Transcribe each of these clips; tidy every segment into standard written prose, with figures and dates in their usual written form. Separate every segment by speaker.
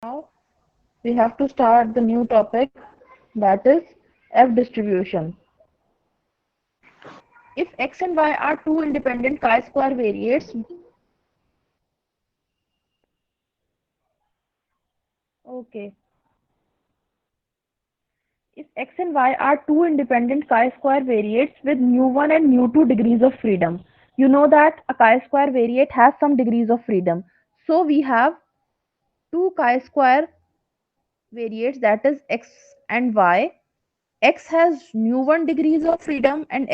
Speaker 1: Now we have to start the new topic, that is F distribution. If x and y are two independent chi-square variates, okay. If x and y are two independent chi-square variates with nu1 and nu2 degrees of freedom, you know that a chi-square variate has some degrees of freedom. So we have two chi-square variates, that is x and y. X has nu1 degrees of freedom and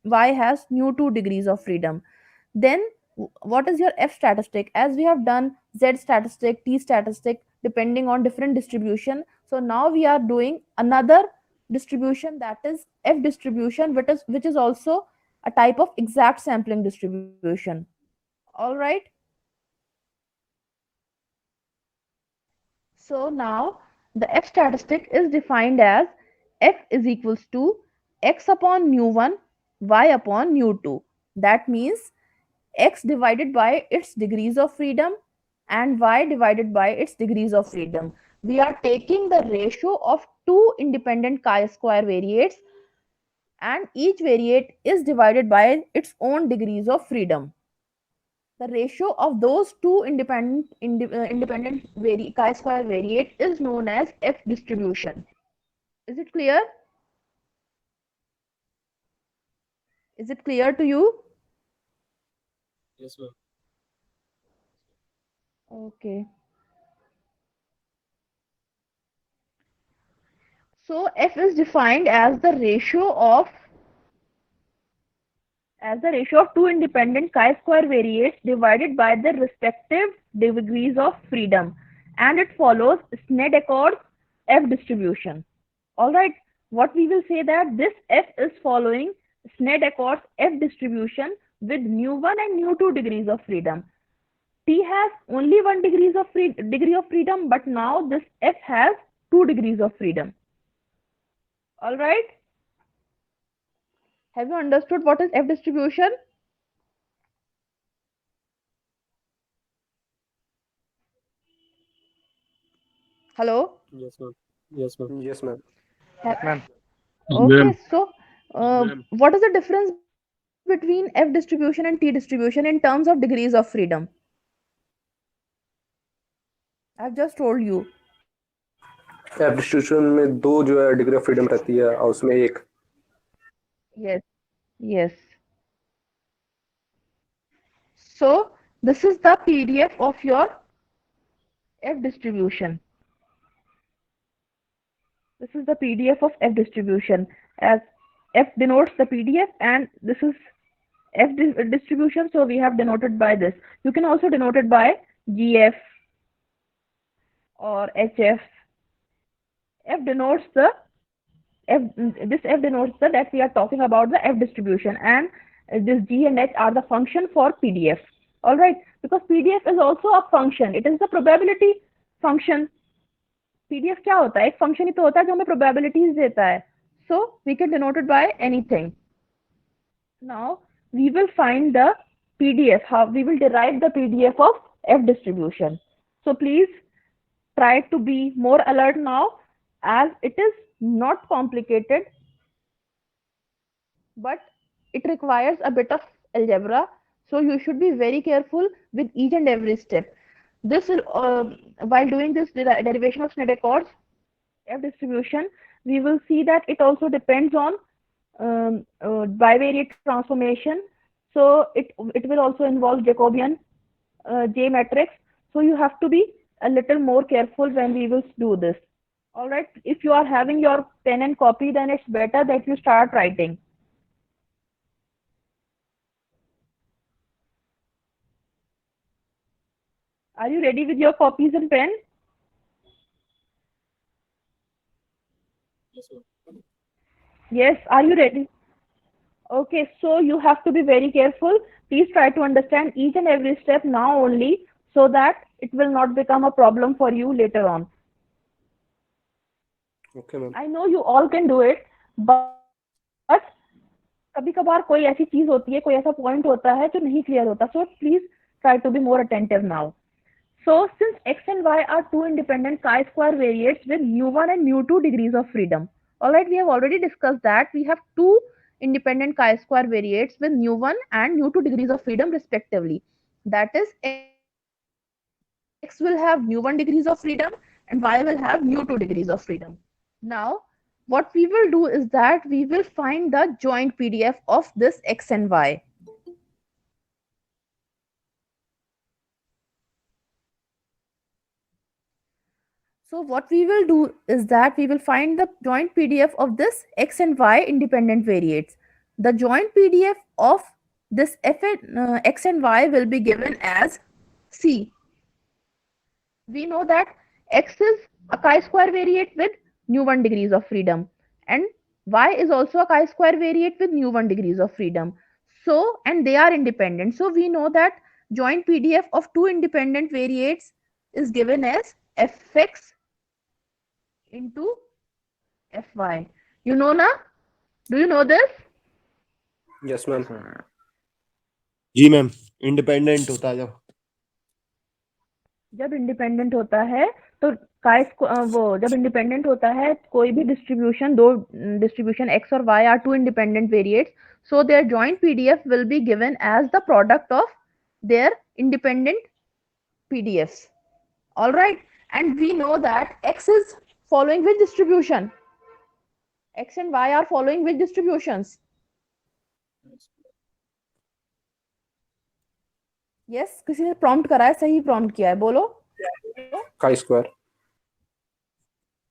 Speaker 1: y has nu2 degrees of freedom. Then what is your F statistic? As we have done Z statistic, T statistic, depending on different distribution. So now we are doing another distribution, that is F distribution, which is also a type of exact sampling distribution. All right. So now the F statistic is defined as F is equals to x upon nu1, y upon nu2. That means x divided by its degrees of freedom and y divided by its degrees of freedom. We are taking the ratio of two independent chi-square variates and each variate is divided by its own degrees of freedom. The ratio of those two independent chi-square variate is known as F distribution. Is it clear? Is it clear to you?
Speaker 2: Yes, ma'am.
Speaker 1: Okay. So F is defined as the ratio of two independent chi-square variates divided by their respective degrees of freedom, and it follows Snedecor's F distribution. Alright, what we will say that this F is following Snedecor's F distribution with nu1 and nu2 degrees of freedom. T has only one degree of freedom, but now this F has two degrees of freedom. Alright, have you understood what is F distribution? Hello?
Speaker 2: Yes, ma'am. Yes, ma'am.
Speaker 3: Yes, ma'am.
Speaker 1: Ha-
Speaker 4: Ma'am,
Speaker 1: Okay,
Speaker 5: Ma'am,
Speaker 1: so
Speaker 2: Ma'am.
Speaker 1: what is the difference between F distribution and T distribution in terms of degrees of freedom? I've just told you.
Speaker 3: F distribution में दो जो है degree of freedom रहती है और उसमें एक
Speaker 1: Yes, yes. So this is the PDF of your F distribution. This is the PDF of F distribution, as F denotes the PDF and this is distribution, so we have denoted by this. You can also denote it by GF or HF. F denotes the this F denotes the that we are talking about the F distribution, and this G and H are the function for PDF. All right, because PDF is also a function. It is the probability function. PDF क्या होता है? एक function ही तो होता है जो हमें probabilities देता है. So we can denote it by anything. Now we will find the PDF. How we will derive the PDF of F distribution. So please try to be more alert now, as it is not complicated, but it requires a bit of algebra. So you should be very careful with each and every step. This is while doing this derivation of Snedecor's F distribution, we will see that it also depends on bivariate transformation. So it will also involve Jacobian J matrix. So you have to be a little more careful when we will do this. All right. If you are having your pen and copy, then it's better that you start writing. Are you ready with your copies and pen?
Speaker 2: Yes, ma'am.
Speaker 1: Yes. Are you ready? Okay. So you have to be very careful. Please try to understand each and every step now only, so that it will not become a problem for you later on.
Speaker 3: Okay ma'am
Speaker 1: I know you all can do it, but कभी कभार कोई ऐसी चीज होती है, कोई ऐसा point होता है जो नहीं क्लियर होता. So please try to be more attentive now. So since x and y are two independent chi-square variates with mu1 and mu2 degrees of freedom. Alright, we have already discussed that we have two independent chi-square variates with mu1 and mu2 degrees of freedom respectively. That is, x will have mu1 degrees of freedom and y will have mu2 degrees of freedom. Now, what we will do is that we will find the joint PDF of this x and y. So what we will do is that we will find the joint PDF of this x and y independent variates. The joint PDF of this x and y will be given as C. We know that x is a chi-square variate with nu1 degrees of freedom and y is also a chi-square variate with nu1 degrees of freedom. So, and they are independent. So we know that joint PDF of two independent variates is given as fx into fy. You know na? Do you know this?
Speaker 3: Yes, ma'am.
Speaker 4: जी ma'am independent होता है जब
Speaker 1: जब independent होता है तो वो जब इंडिपेंडेंट होता है कोई भी डिस्ट्रीब्यूशन, दो डिस्ट्रीब्यूशन x और y are two independent variates, so their joint PDF will be given as the product of their independent PDFs. All right, and we know that x is following which distribution? X and y are following which distributions? Yes, किसी ने prompt करा है, सही prompt किया है, बोलो.
Speaker 3: chi-square.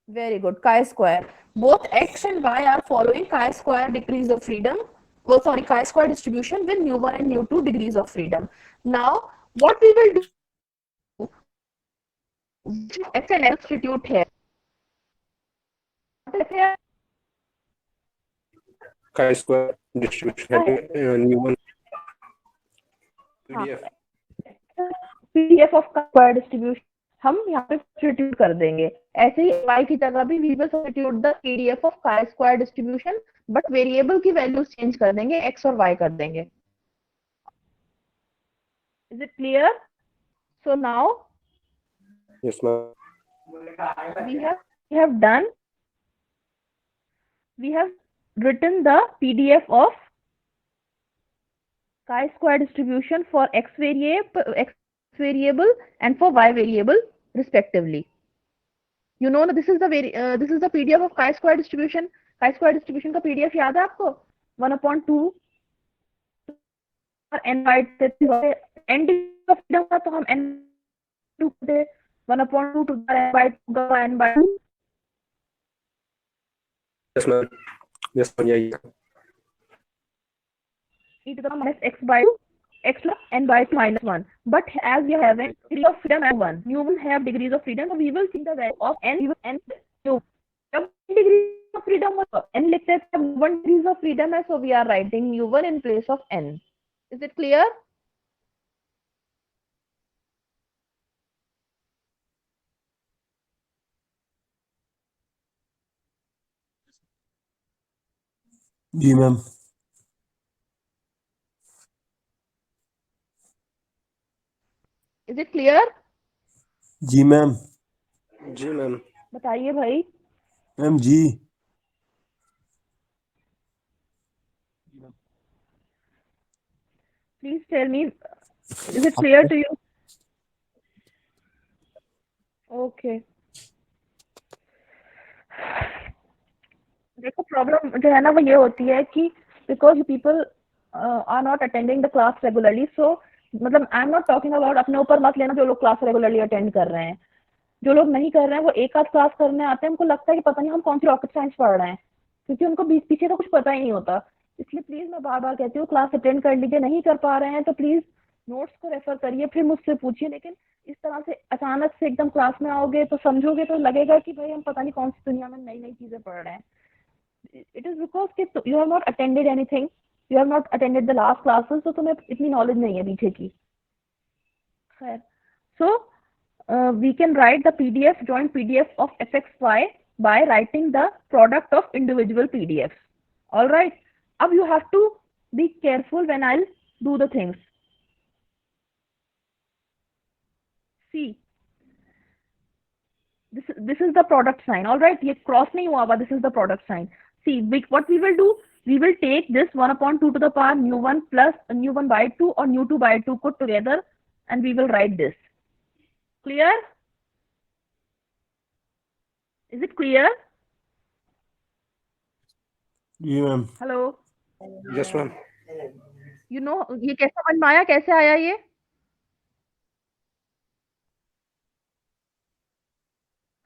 Speaker 1: Very good, chi-square. Both x and y are following chi-square degrees of freedom. Oh, sorry, chi-square distribution with mu1 and mu2 degrees of freedom. Now, what we will do, x and l substitute here.
Speaker 3: Chi-square distribution new one PDF.
Speaker 1: PDF of chi-square distribution हम यहाँ पे substitute कर देंगे. ऐसे ही y की जगह भी we will substitute the PDF of chi-square distribution, but variable की वैल्यूज चेंज कर देंगे, x और y कर देंगे. Is it clear? So now
Speaker 3: Yes, ma'am.
Speaker 1: we have written the PDF of chi-square distribution for x variable and for y variable respectively. You know this is the PDF of chi-square distribution. Chi-square distribution का PDF याद है आपको? 1/2 n by n degree of freedom का तो हम n 2 they 1/2 to the n by 2 का n by 2.
Speaker 3: Yes, ma'am. Yes, ma'am. Yeah.
Speaker 1: E to the minus x by 2, x plus n by 2 minus 1. But as we have a degree of freedom as 1, you will have degrees of freedom, so we will see the value of n u. जब degrees of freedom हो n लिखते हैं तब 1 degrees of freedom है, so we are writing u1 in place of n. Is it clear?
Speaker 4: जी ma'am.
Speaker 1: Is it clear?
Speaker 4: जी ma'am.
Speaker 3: जी ma'am.
Speaker 1: बताइए भाई.
Speaker 4: मैम जी.
Speaker 1: Please tell me, is it clear to you? Okay. देखो problem जो है ना वो ये होती है कि because people are not attending the class regularly, so मतलब I am not talking about, अपने ऊपर मत लेना जो लोग क्लास रेगुलरली अटेंड कर रहे हैं. जो लोग नहीं कर रहे हैं वो एक आध क्लास करने आते हैं, उनको लगता है कि पता नहीं हम कौन सी रॉकेट साइंस पढ़ रहे हैं, क्योंकि उनको बीच पीछे का कुछ पता ही नहीं होता. इसलिए प्लीज मैं बार बार कहती हूँ क्लास अटेंड कर लीजिए. नहीं कर पा रहे हैं तो प्लीज नोट्स को रेफर करिए, फिर मुझसे पूछिए. लेकिन इस तरह से अचानक से एकदम क्लास में आओगे तो समझोगे तो लगेगा कि भाई हम पता नहीं कौन सी दुनिया में नई नई चीजें पढ़ रहे हैं. It is because you have not attended anything, you have not attended the last classes, तो तुम्हें इतनी नॉलेज नहीं है पीछे की. खैर, so we can write the PDF, joint PDF of fxy by writing the product of individual PDFs. All right. अब you have to be careful when I'll do the things. See, this is the product sign. All right, ये cross नहीं हुआ, this is the product sign. See, what we will do, we will take this 1 upon 2 to the power mu 1 plus mu 1 by 2 or mu 2 by 2 put together, and we will write this. Clear? Is it clear?
Speaker 4: जी ma'am.
Speaker 1: Hello?
Speaker 3: Yes ma'am.
Speaker 1: You know, ये कैसे समझ में आया, कैसे आया ये?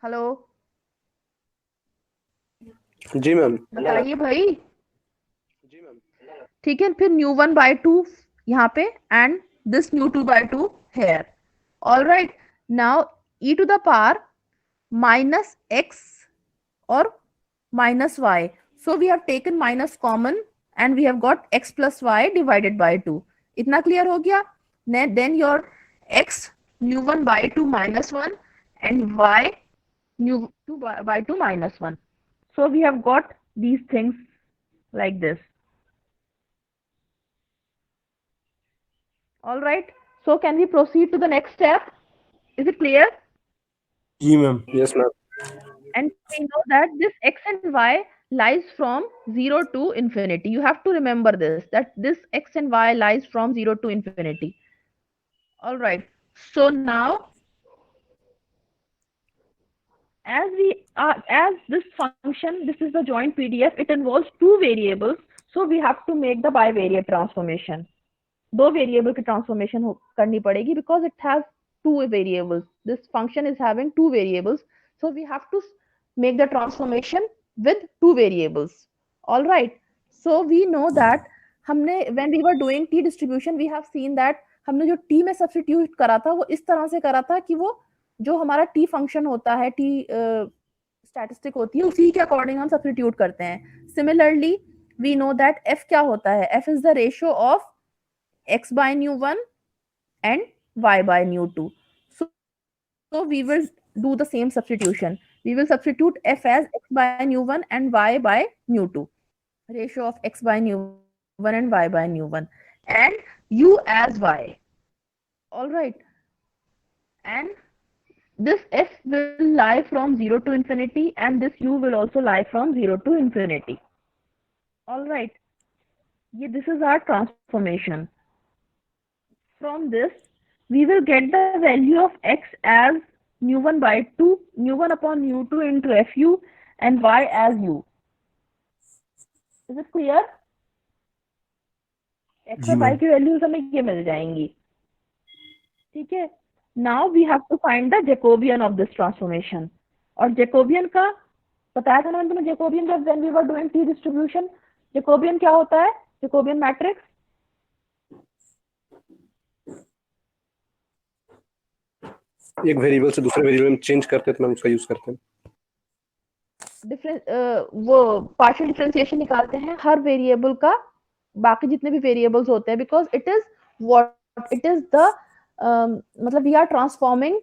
Speaker 1: Hello,
Speaker 3: जी मैम।
Speaker 1: बताइए भाई।
Speaker 3: जी मैम।
Speaker 1: ठीक है, फिर न्यू 1 by 2 यहाँ पे and this new 2 by 2 here. All right, now e to the power minus x or minus y. So we have taken minus common and we have got x plus y divided by 2. इतना clear हो गया? Then your x new 1 by 2 minus 1 and y new 2 by 2 minus 1. So we have got these things like this. All right. So can we proceed to the next step? Is it clear?
Speaker 4: जी ma'am.
Speaker 3: Yes ma'am.
Speaker 1: And we know that this x and y lies from 0 to infinity. You have to remember this, that this x and y lies from 0 to infinity. All right. So now, as this function, this is the joint PDF, it involves two variables. So we have to make the bivariate transformation. दो variable की transformation करनी पड़ेगी because it has two variables. This function is having two variables, so we have to make the transformation with two variables. All right. So we know that हमने when we were doing t distribution, we have seen that हमने जो t में substitute करा था वो इस तरह से करा था कि वो जो हमारा t फंक्शन होता है, t स्टैटिस्टिक होती है, उसी के अकॉर्डिंग हम सब्स्टिट्यूट करते हैं. Similarly, we know that f क्या होता है? f is the ratio of x by nu 1 and y by nu 2. So we will do the same substitution. We will substitute f as x by nu 1 and y by nu 2. Ratio of x by nu 1 and y by nu 1. And u as y. All right. And this f will lie from 0 to infinity and this u will also lie from 0 to infinity. All right. This is our transformation. From this, we will get the value of x as nu 1 by 2, nu 1 upon nu 2 into fu, and y as u. Is it clear? x और y की values हमें ये मिल जाएंगी. ठीक है. Now we have to find the Jacobian of this transformation. और Jacobian का बताया था ना मैंने तुम्हें, Jacobian जब when we were doing t distribution, Jacobian क्या होता है? Jacobian matrix
Speaker 3: एक वेरिएबल से दूसरे वेरिएबल में चेंज करते हैं तो हम उसका यूज करते हैं.
Speaker 1: वो पार्शियल डिफरेंशिएशन निकालते हैं हर वेरिएबल का बाकी जितने भी वेरिएबल्स होते हैं, because it is what it is the मतलब we are transforming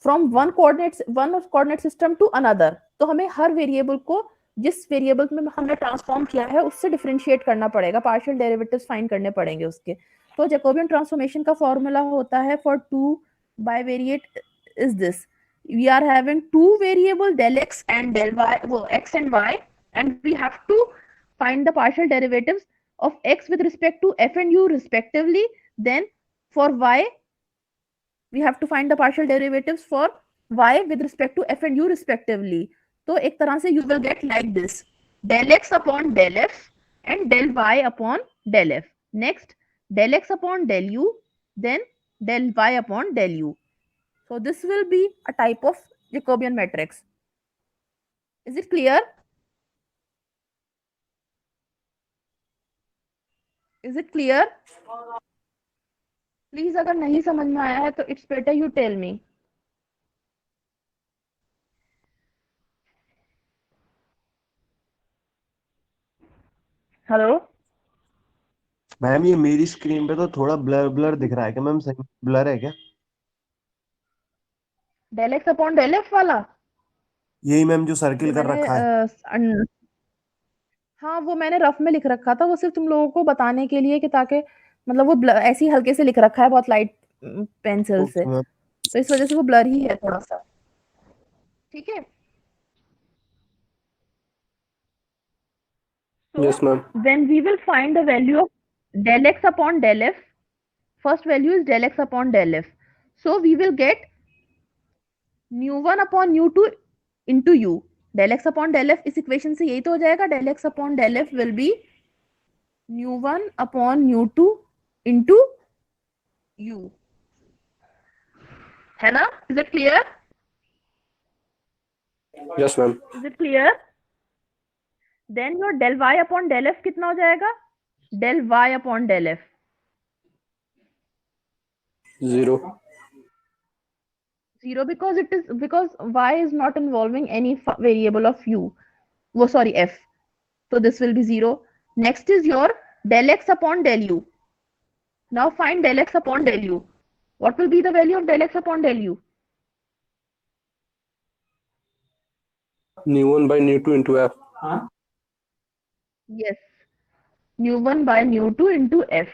Speaker 1: from one coordinate system to another. तो हमें हर वेरिएबल को जिस वेरिएबल में हमने ट्रांसफॉर्म किया है उससे डिफरेंशिएट करना पड़ेगा, पार्शियल डेरिवेटिव्स फाइंड करने पड़ेंगे उसके. तो जैकोबियन ट्रांसफॉर्मेशन का फॉर्मूला होता है for two bivariate is this. We are having two variable del x and del y, well, x and y, and we have to find the partial derivatives of x with respect to f and u respectively. Then for y, we have to find the partial derivatives for y with respect to f and u respectively. तो एक तरह से you will get like this: del x upon del f and del y upon del f. Next, del x upon del u, then del y upon del u. So this will be a type of Jacobian matrix. Is it clear? Is it clear? Please अगर नहीं समझ में आया है तो it's better you tell me. Hello?
Speaker 4: Ma'am ये मेरी screen पे तो थोड़ा ब्लर ब्लर दिख रहा है क्या मैम? सही ब्लर है क्या?
Speaker 1: Del x upon del f वाला?
Speaker 4: यही मैम जो सर्किल कर रखा है.
Speaker 1: हाँ, वो मैंने रफ में लिख रखा था, वो सिर्फ तुम लोगों को बताने के लिए कि ताकि मतलब वो ऐसे ही हल्के से लिख रखा है बहुत लाइट पेंसिल से, तो इस वजह से वो ब्लर ही है थोड़ा सा. ठीक है.
Speaker 3: Yes,
Speaker 1: So
Speaker 3: ma'am.
Speaker 1: when we will find the value of del x upon del f, first value is del x upon del f. So we will get nu1 upon nu2 into u. Del x upon del f इस equation से यही तो हो जाएगा. Del x upon del f will be nu1 upon nu2 into u. है ना? Is it clear?
Speaker 3: Yes, ma'am.
Speaker 1: Is it clear? Then your del y upon del f कितना हो जाएगा? Del y upon del f.
Speaker 3: 0.
Speaker 1: 0 because y is not involving any variable of u. Oh, sorry, f. So this will be 0. Next is your del x upon del u. Now find del x upon del u. What will be the value of del x upon del u?
Speaker 3: Nu1 by nu2 into f.
Speaker 1: Yes, nu1 by nu2 into f.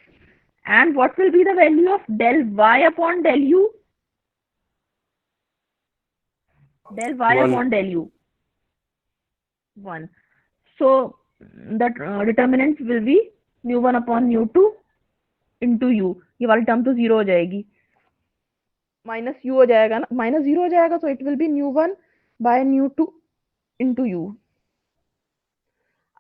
Speaker 1: And what will be the value of del y upon del u? Del y
Speaker 3: 1.
Speaker 1: upon del u. 1. So the determinant will be nu1 upon nu2 into u. ये वाली term तो 0 हो जाएगी. Minus u हो जाएगा ना. Minus 0 हो जाएगा तो it will be nu1 by nu2 into u.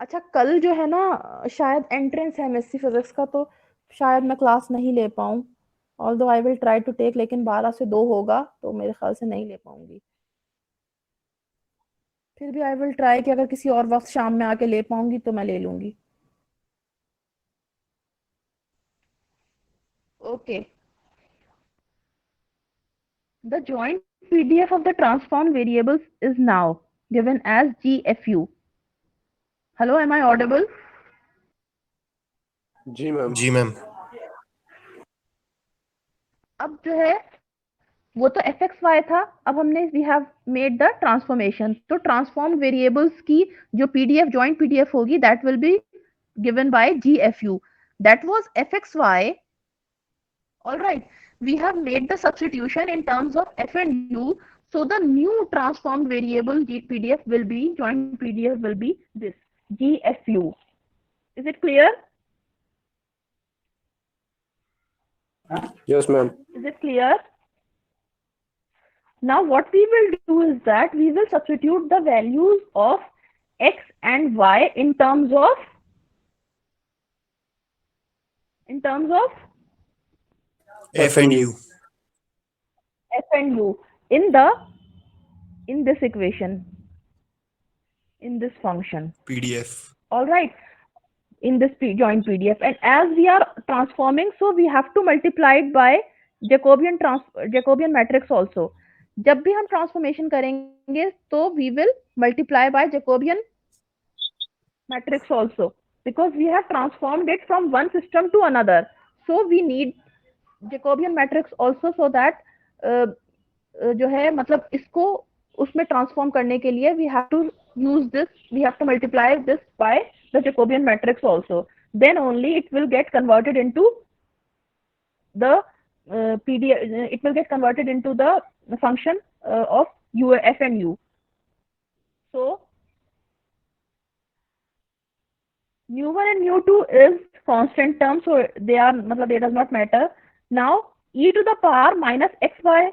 Speaker 1: अच्छा, कल जो है ना शायद एंट्रेंस है एमएससी फिजिक्स का, तो शायद मैं क्लास नहीं ले पाऊँ. Although I will try to take, लेकिन 12 से 2 होगा तो मेरे ख्याल से नहीं ले पाऊंगी. फिर भी आई विल ट्राई कि अगर किसी और वक्त शाम में आके ले पाऊंगी तो मैं ले लूंगी. Okay. The joint PDF of the transformed variables is now given as GFU. Hello, am I audible?
Speaker 3: जी मैम.
Speaker 4: जी मैम.
Speaker 1: अब जो है वो तो fxy था. अब हमने we have made the transformation. तो transformed variables की जो PDF joint PDF होगी that will be given by GFU. That was fxy. All right. We have made the substitution in terms of f and u. So the new transformed variable PDF will be, joint PDF will be this, GFU. Is it clear?
Speaker 3: Yes, ma'am.
Speaker 1: Is it clear? Now what we will do is that we will substitute the values of x and y in terms of
Speaker 4: F and U.
Speaker 1: f and u in this equation, in this function.
Speaker 4: PDF.
Speaker 1: All right. In this joint PDF, and as we are transforming, so we have to multiply it by Jacobian matrix also. जब भी हम transformation करेंगे तो we will multiply by Jacobian matrix also, because we have transformed it from one system to another. So we need Jacobian matrix also, so that जो है मतलब इसको उसमें transform करने के लिए we have to use this, we have to multiply this by the Jacobian matrix also. Then only it will get converted into the PDF. It will get converted into the function of u, f and u. So nu1 and nu2 is constant term, so they are मतलब they does not matter. Now e to the power minus xy,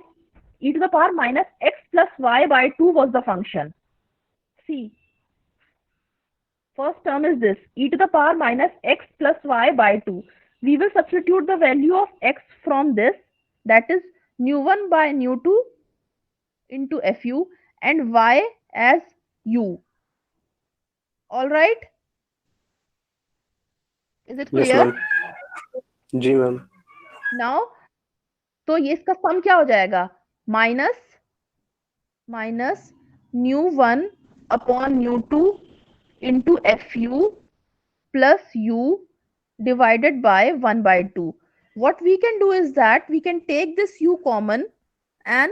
Speaker 1: e to the power minus x plus y by 2 was the function. See, first term is this, e to the power minus x plus y by 2. We will substitute the value of x from this, that is nu1 by nu2 into fu, and y as u. All right? Is it
Speaker 3: Yes,
Speaker 1: clear?
Speaker 3: ma'am. जी ma'am.
Speaker 1: Now, तो ये इसका sum क्या हो जाएगा? Minus nu1 upon nu2 into fu plus u divided by 1 by 2. What we can do is that we can take this u common, and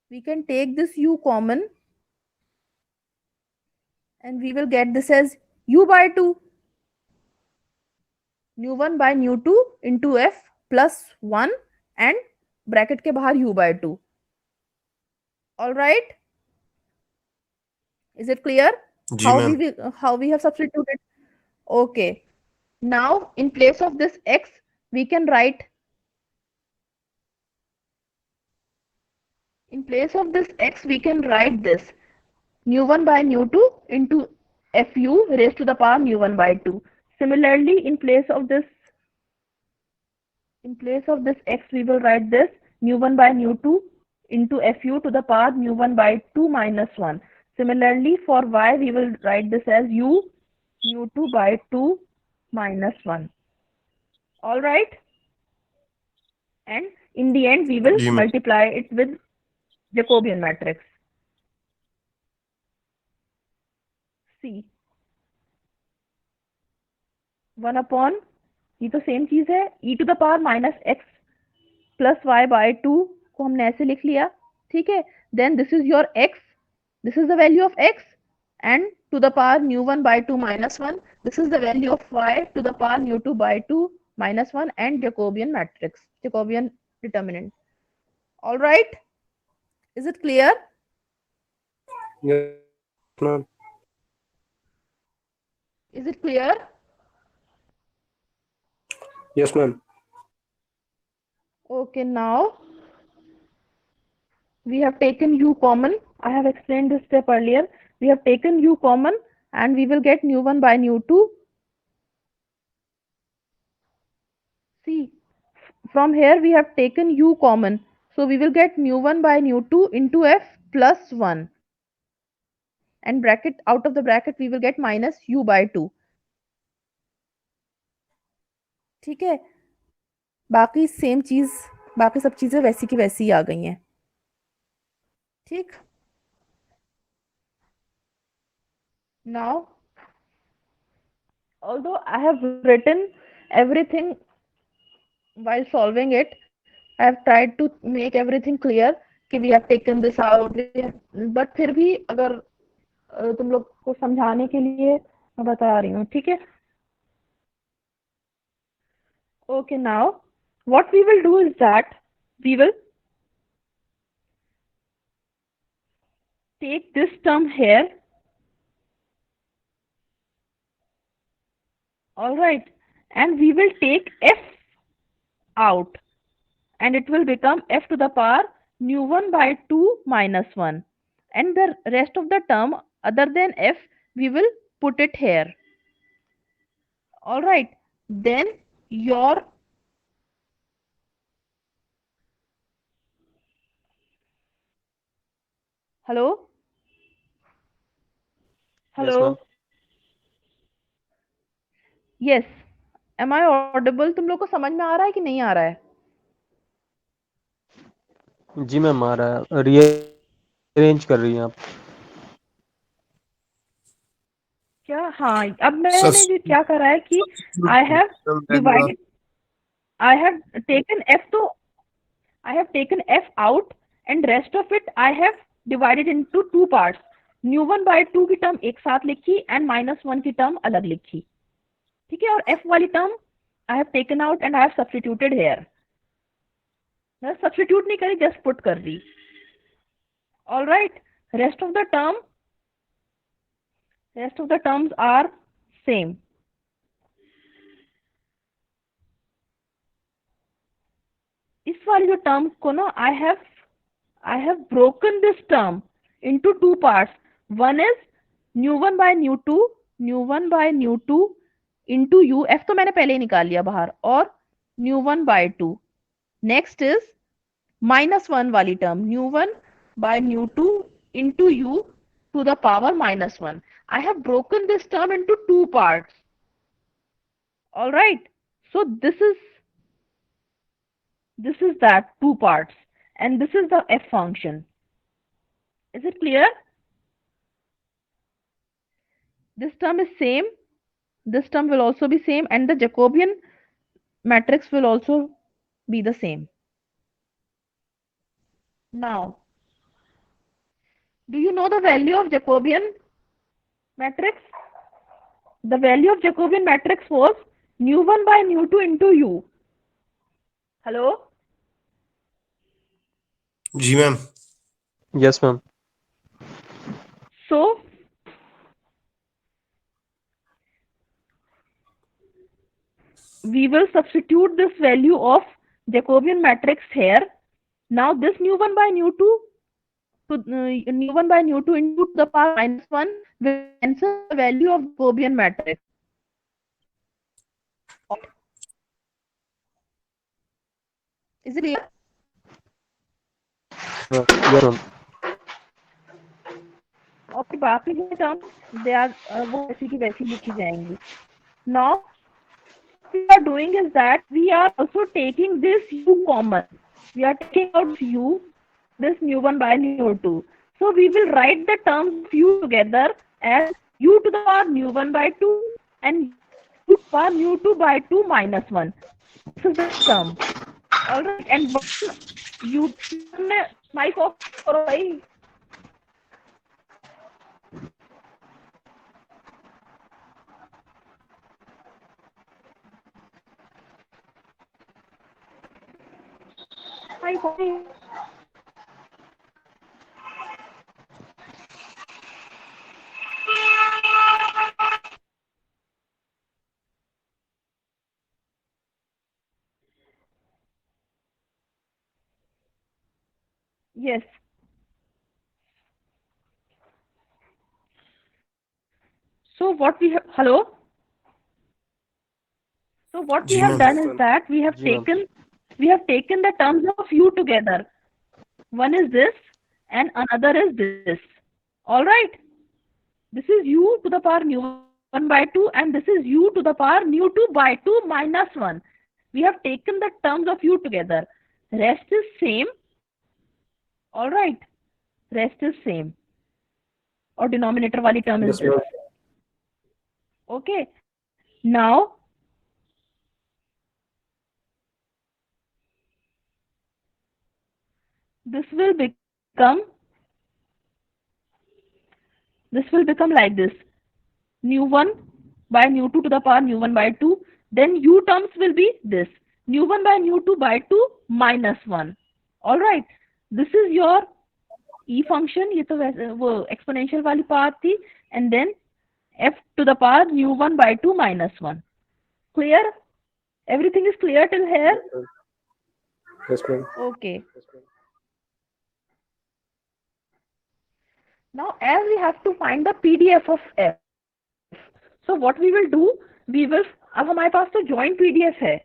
Speaker 1: we will get this as u by 2. nu1 by nu2 into f plus 1 and bracket के बाहर u by 2. All right, is it clear
Speaker 4: जी ma'am.
Speaker 1: how we have substituted? Okay, now in place of this x we can write, in place of this x we can write this nu1 by nu2 into fu raised to the power nu1 by 2. Similarly, in place of this x we will write this nu1 by nu2 into fu to the power nu1 by 2 minus 1. Similarly, for y we will write this as u nu2 by 2 minus 1. All right, and in the end we will
Speaker 4: जी ma'am.
Speaker 1: multiply it with Jacobian matrix. See, 1 upon, ये तो same चीज है, e to the power minus x plus y by 2 को हमने ऐसे लिख लिया, ठीक है. Then this is your x, this is the value of x, and to the power nu1 by 2 minus 1, this is the value of y to the power nu2 by 2 minus 1, and Jacobian matrix, Jacobian determinant. All right, is it clear?
Speaker 3: Yes, ma'am.
Speaker 1: Is it clear?
Speaker 3: Yes, ma'am.
Speaker 1: Okay, now we have taken u common. I have explained this step earlier. We have taken u common and we will get nu1 by nu2. See, from here we have taken u common. So we will get nu1 by nu2 into f plus 1. And bracket, out of the bracket we will get minus u by 2. ठीक है, बाकी same चीज, बाकी सब चीजें वैसी की वैसी ही आ गई हैं. ठीक, now although I have written everything while solving it, I have tried to make everything clear कि we have taken this out, but फिर भी अगर तुम लोग को समझाने के लिए मैं बता रही हूँ, ठीक है. Okay, now what we will do is that we will take this term here. All right, and we will take f out, and it will become f to the power nu1 by 2 minus 1, and the rest of the term other than f we will put it here. All right, then your hello
Speaker 2: Yes,
Speaker 1: hello
Speaker 2: ma'am.
Speaker 1: yes, am I audible? तुम लोग को समझ में आ रहा है कि नहीं आ रहा है?
Speaker 2: जी मैम आ रहा है, रीअरेंज कर रही हैं आप.
Speaker 1: क्या? हाँ, अब मैंने जो क्या करा है कि I have divided, I have taken f, तो I have taken f out and rest of it I have divided into two parts. nu1 by 2 की टर्म एक साथ लिखी and -1 की टर्म अलग लिखी, ठीक है. और f वाली term I have taken out and I have substituted here. मैं substitute नहीं करी, just put कर दी. All right, rest of the terms are same. इस वाली जो टर्म को ना I have broken this term into two parts. One is nu1 by nu2 into u, f तो मैंने पहले ही निकाल लिया बाहर, और nu1 by 2. Next is -1 वाली term nu1 by nu2 into u to the power -1. I have broken this term into two parts. All right, so this is that two parts, and this is the f function. Is it clear? This term is same, this term will also be same, and the Jacobian matrix will also be the same. Now, do you know the value of Jacobian matrix? The value of Jacobian matrix was nu1 by nu2 into u. Hello?
Speaker 4: जी ma'am.
Speaker 2: Yes, ma'am.
Speaker 1: So we will substitute this value of Jacobian matrix here. Now this nu 1 by nu 2 to nu 1 by nu 2 into the power minus 1 will cancel the value of Jacobian matrix. Is it clear?
Speaker 2: Yes, ma'am.
Speaker 1: और बाकी के terms they are वो वैसी की वैसी लिखी जाएंगी. Now we are doing is that we are also taking this u common. We are taking out u, this nu 1 by nu 2. So we will write the terms of u together as u to the power nu 1 by 2 and u to the power nu 2 by 2 minus 1. This is the term. Alright, and u mic off करो भाई. Mic off. Yes. So what we have, hello? So what we
Speaker 4: जी
Speaker 1: have
Speaker 4: ma'am
Speaker 1: done is that we have
Speaker 2: जी ma'am.
Speaker 1: taken the terms of u together. One is this and another is this. All right. This is u to the power nu 1 by 2 and this is u to the power nu 2 by 2 minus 1. We have taken the terms of u together. Rest is same. All right. Rest is same. Or denominator wali term is
Speaker 3: Yes,
Speaker 1: this.
Speaker 3: ma'am.
Speaker 1: Okay. Now this will become like this. Nu 1 by nu 2 to the power nu 1 by 2. Then u terms will be this. Nu 1 by nu 2 by 2 minus 1. Alright. This is your e function. ये तो वो exponential वाली part थी. And then f to the power nu 1 by 2 minus 1. Clear? Everything is clear till here?
Speaker 3: Yes, ma'am.
Speaker 1: Okay. Now as we have to find the PDF of f. So what we will do, we will, अब हमारे पास तो joint PDF है.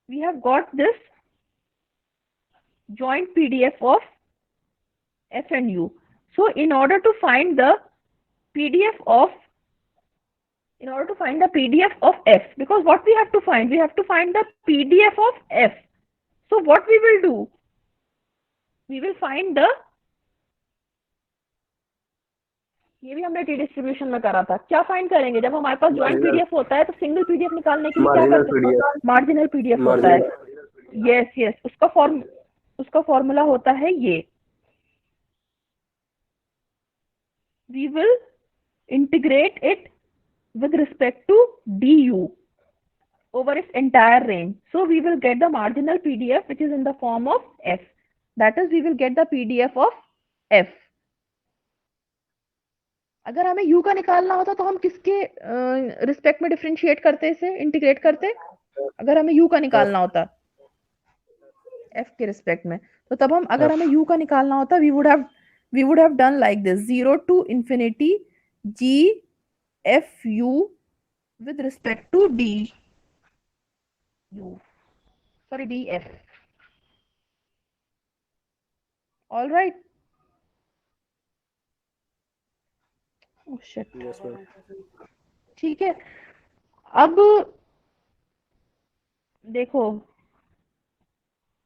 Speaker 1: We have got this joint PDF of f and u. So in order to find the PDF of f, because what we have to find the PDF of f. So what we will do, we will find the, ये भी हमने T distribution में करा था. क्या find करेंगे जब हमारे पास ज्वाइंट पीडीएफ होता है? तो सिंगल पीडीएफ निकालने के लिए क्या
Speaker 3: Marginal
Speaker 1: करते हैं?
Speaker 3: PDF.
Speaker 1: मार्जिनल पीडीएफ होता है. यस उसका फॉर्मूला होता है ये. We will integrate it with respect to du over its entire range. So we will get the marginal PDF which is in the form of f. That is, we will get the PDF of f. अगर हमें u का निकालना होता तो हम किसके respect में differentiate करते, इसे इंटीग्रेट करते? अगर हमें u का निकालना होता f के रिस्पेक्ट में, तो तब हम अगर हमें u का निकालना होता, we would have done like this: 0 to infinity g f u with respect to d f. All right. Oh shit.
Speaker 3: Yes, ma'am.
Speaker 1: ठीक है. अब देखो,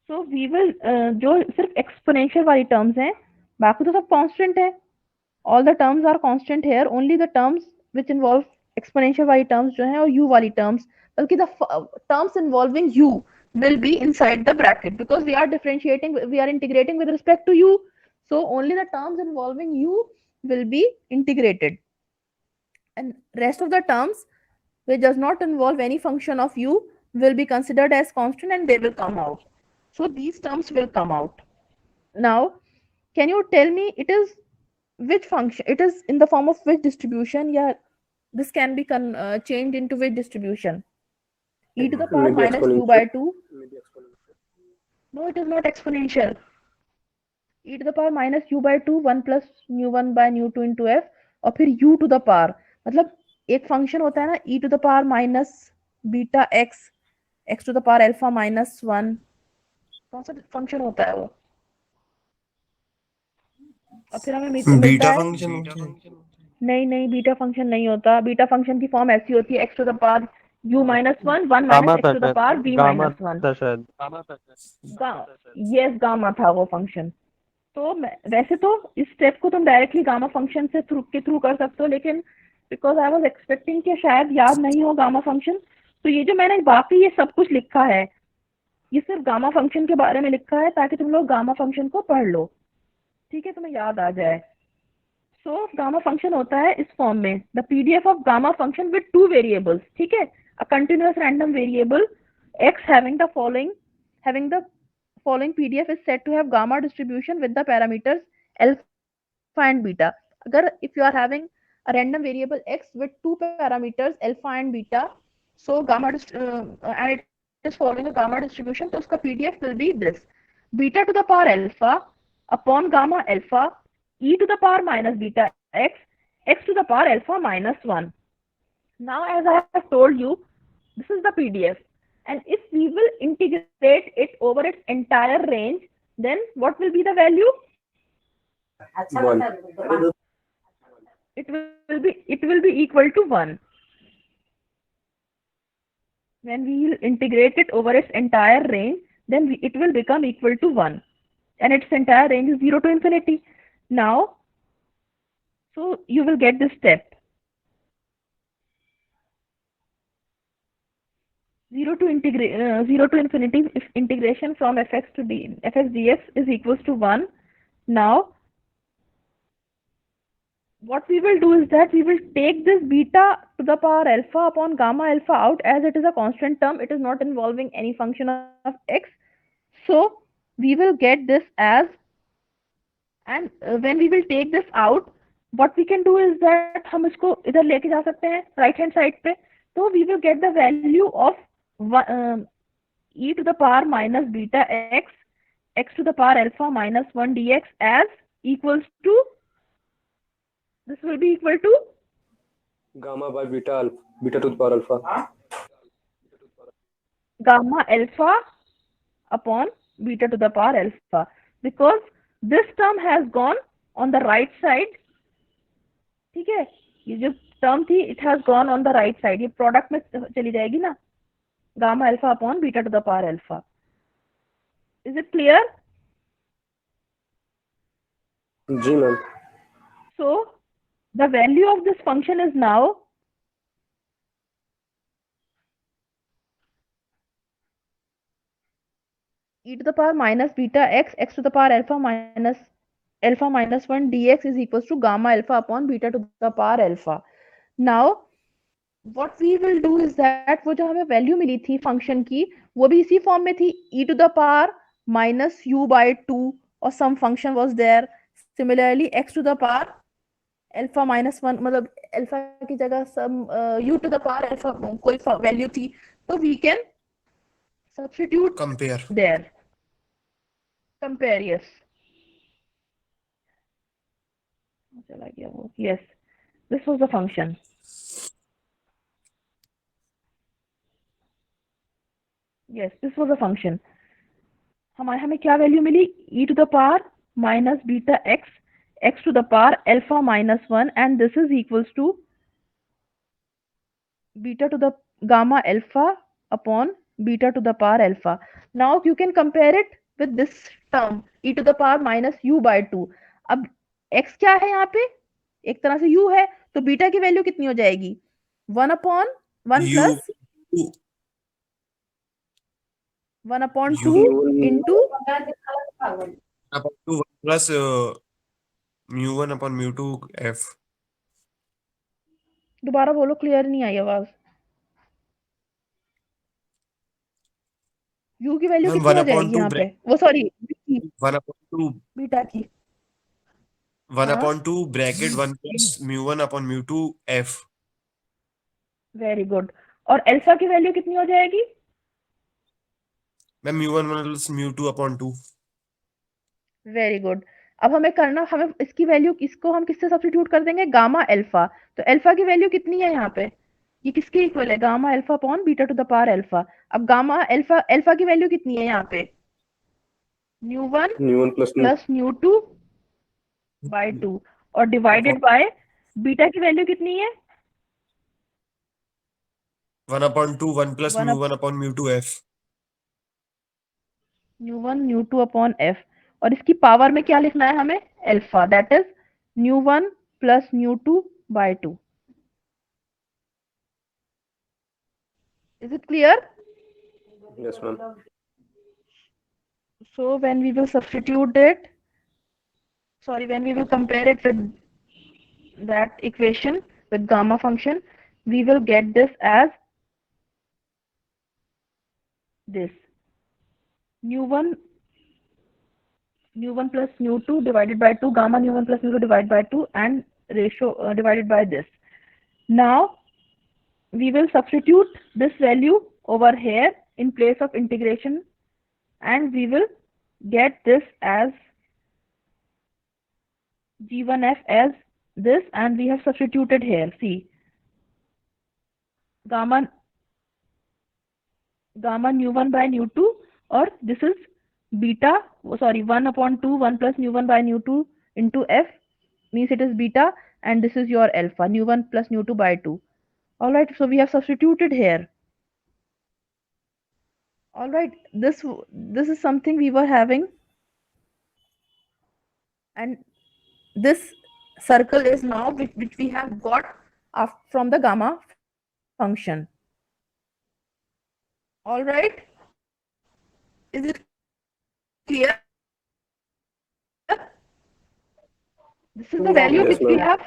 Speaker 1: so we will जो सिर्फ एक्सपोनेंशियल वाली टर्म्स हैं, बाकी तो सब कांस्टेंट है. All the terms are constant here. Only the terms which involve exponential वाली terms जो हैं और u वाली terms, बल्कि the terms involving u will be inside the bracket because we are integrating with respect to u. So only the terms involving u will be integrated, and rest of the terms which does not involve any function of u will be considered as constant and they will come out. So these terms will come out. Now Can you tell me it is which function? It is in the form of which distribution? Yeah, this can be changed into which distribution? E to the power
Speaker 3: maybe
Speaker 1: minus u by
Speaker 3: exponential.
Speaker 1: 2. No, it is not exponential. E to the power minus u by 2 1 plus nu 1 by nu 2 into f और फिर u to the power मतलब एक function होता है ना e to the power minus beta x x to the power alpha minus 1 कौन सा function होता है वो और फिर हमें मिलता
Speaker 5: बीटा
Speaker 1: है
Speaker 5: फंक्शन
Speaker 1: नहीं नहीं बीटा फंक्शन नहीं होता बीटा फंक्शन की फॉर्म ऐसी होती है x to the power u minus 1 1
Speaker 2: gamma
Speaker 1: minus x
Speaker 2: था
Speaker 1: to the
Speaker 2: शायद,
Speaker 1: power v
Speaker 2: गामा
Speaker 1: minus 1
Speaker 2: था शायद।
Speaker 1: यस गामा था वो फंक्शन तो वैसे तो इस स्टेप को तुम डायरेक्टली गामा फंक्शन से थ्रू कर सकते हो लेकिन बिकॉज आई वाज एक्सपेक्टिंग कि शायद याद नहीं हो गामा फंक्शन तो ये जो मैंने बाकी ये सब कुछ लिखा है ये सिर्फ गामा फंक्शन के बारे में लिखा है ताकि तुम लोग गामा फंक्शन को पढ़ लो ठीक है तुम्हें याद आ जाए सो गामा फंक्शन होता है इस फॉर्म में the PDF of gamma function with two variables ठीक है a continuous random variable x having the following PDF is said to have gamma distribution with the parameters alpha and beta. अगर if you are having a random variable x with two parameters alpha and beta, so and it is following a gamma distribution, तो उसका PDF will be this: beta to the power alpha upon gamma alpha e to the power minus beta x x to the power alpha minus 1. Now, as I have told you, this is the PDF. And if we will integrate it over its entire range, then what will be the value?
Speaker 3: 1.
Speaker 1: It will be equal to 1. When we will integrate it over its entire range, then it will become equal to 1. And its entire range is 0 to infinity. Now, so you will get this step. 0 to infinity if integration from fx dx is equals to 1. Now, what we will do is that we will take this beta to the power alpha upon gamma alpha out as it is a constant term. It is not involving any function of x. So, we will get this as, and when we will take this out, what we can do is that हम इसको इधर लेके जा सकते हैं right hand side पे. So, we will get the value of e to the power minus beta x x to the power alpha minus 1 dx as equals to, this will be equal to
Speaker 3: Gamma by beta to the power alpha.
Speaker 1: Gamma alpha upon beta to the power alpha, because this term has gone on the right side. ठीक है ये जो term थी it has gone on the right side. ये product में चली जाएगी ना gamma alpha upon beta to the power alpha. Is it clear?
Speaker 3: जी ma'am.
Speaker 1: So the value of this function is now e to the power minus beta x x to the power alpha minus 1 dx is equals to gamma alpha upon beta to the power alpha. Now what we will do is that वो जो हमें value मिली थी function की वो भी इसी form में थी e to the power minus u by 2 और some function was there. Similarly x to the power alpha minus 1 मतलब अल्फा की जगह some u to the power alpha कोई वैल्यू थी तो we can substitute
Speaker 5: compare
Speaker 1: there. Compare, yes. चला गया वो. Yes, this was the function. Yes, this was a function. हमें क्या वैल्यू मिली e to the power minus beta x x to the power alpha minus 1 and this is equals to beta to the gamma alpha upon beta to the power alpha. Now you can compare it with this term e to the power minus u by 2. अब x क्या है यहाँ पे एक तरह से u है तो बीटा की वैल्यू कितनी हो जाएगी 1 upon 1 plus 1 upon 2 into
Speaker 5: plus mu1 upon mu2 f.
Speaker 1: दोबारा बोलो क्लियर नहीं आई आवाज u की वैल्यू
Speaker 5: मैम,
Speaker 1: कितनी हो
Speaker 5: 1 upon
Speaker 1: जाएगी
Speaker 5: 2
Speaker 1: यहाँ पे वो सॉरी
Speaker 5: 1 upon 2
Speaker 1: बीटा की
Speaker 5: वन
Speaker 1: हाँ,
Speaker 5: upon two bracket 1 plus mu 1 upon mu 2 F.
Speaker 1: Very good. और अल्फा की वैल्यू कितनी हो जाएगी?
Speaker 5: Ma'am mu 1 plus mu 2 upon 2।
Speaker 1: Very good. अब हमें इसकी वैल्यू, इसको हम किससे सब्स्टिट्यूट कर देंगे? Gamma alpha. तो अल्फा की वैल्यू कितनी है यहाँ पे? ये किसके इक्वल है? Gamma alpha upon beta two the power alpha. अब गामा अल्फा अल्फा की वैल्यू कितनी है यहाँ पे? New one
Speaker 3: new one plus new
Speaker 1: plus new two by two, और डिवाइडेड बाय बीटा की वैल्यू कितनी है?
Speaker 5: 1 upon 2 1 plus
Speaker 1: one
Speaker 5: mu 1 upon mu 2 F.
Speaker 1: New one new two upon F, और इसकी पावर में क्या लिखना है हमें? Alpha, that is new one plus new two by two. Is it clear?
Speaker 3: Yes ma'am.
Speaker 1: So when we will substitute it, sorry, when we will compare it with that equation with gamma function, we will get this as this: nu 1 plus nu 2 divided by 2, gamma nu 1 plus nu 2 divided by 2, and ratio divided by this. Now we will substitute this value over here in place of integration, and we will get this as G1F as this, and we have substituted here. See, gamma nu 1 by nu 2, or this is beta, sorry, 1 upon 2 1 plus nu 1 by nu 2 into f, means it is beta, and this is your alpha, nu 1 plus nu 2 by 2. All right, so we have substituted here. All right, this is something we were having, and this circle is now which we have got from the gamma function. All right, is it clear? This is the value
Speaker 3: Yes,
Speaker 1: which we
Speaker 3: ma'am.
Speaker 1: have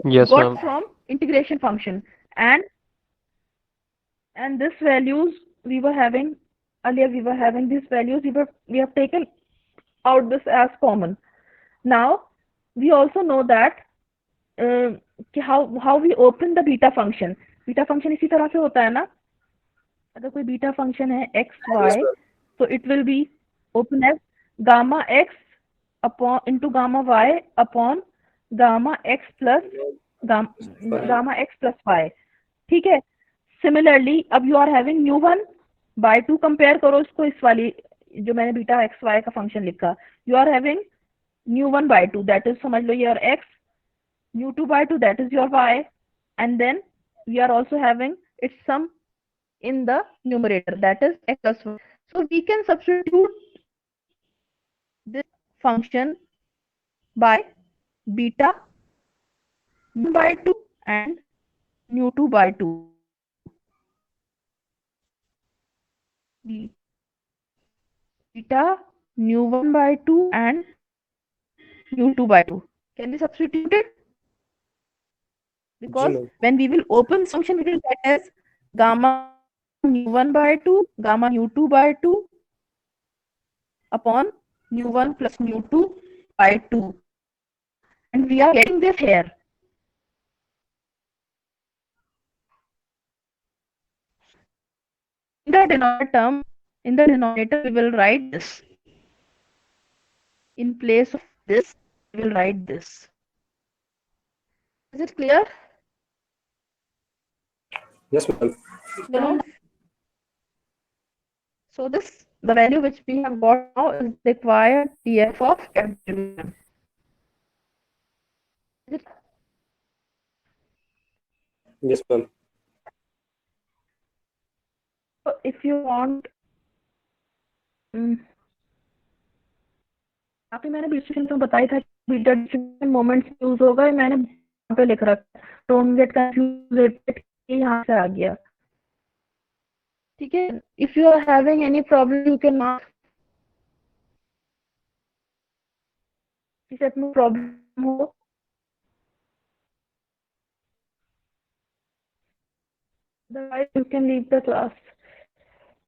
Speaker 2: Yes,
Speaker 1: got
Speaker 2: ma'am.
Speaker 1: from integration function, and this values we were having earlier, we were having these values, we have taken out this as common. Now we also know that कि how we open the beta function. Beta function इसी तरह से होता है ना, अगर कोई beta function है x y,
Speaker 3: Yes, ma'am.
Speaker 1: so it will be open as gamma x upon into gamma y upon gamma x plus gamma x plus y. ठीक है? सिमिलरली अब you are having nu one by two, compare करो इसको इस वाली जो मैंने beta X Y का फंक्शन लिखा, you are having nu one by two, that is समझ लो your X, nu two by two that is your Y, and then we are also having its sum in the numerator, that is x plus y. So we can substitute this function by beta nu by 2 and nu 2 by 2. Beta nu 1 by 2 and nu 2 by 2 can be substituted, because
Speaker 3: ma'am.
Speaker 1: when we will open this function, we will get as gamma nu 1 by 2 gamma nu 2 by 2 upon nu 1 plus nu 2 by 2, and we are getting this here. In the denominator term, in the denominator we will write this. In place of this, we will write this. Is it clear?
Speaker 3: Yes, ma'am.
Speaker 1: You know, so this, the value which we have got now is required TF of capital. Is it?
Speaker 3: Yes, ma'am.
Speaker 1: So if you want, अभी मैंने distribution तो बताया था कि beta distribution moments use होगा, ये मैंने यहाँ पे लिख रखा है, डोंट गेट कंफ्यूज, यहाँ से आ गया. ठीक है, if you are having any problem you can ask, किसी में प्रॉब्लम हो, otherwise you can leave the class.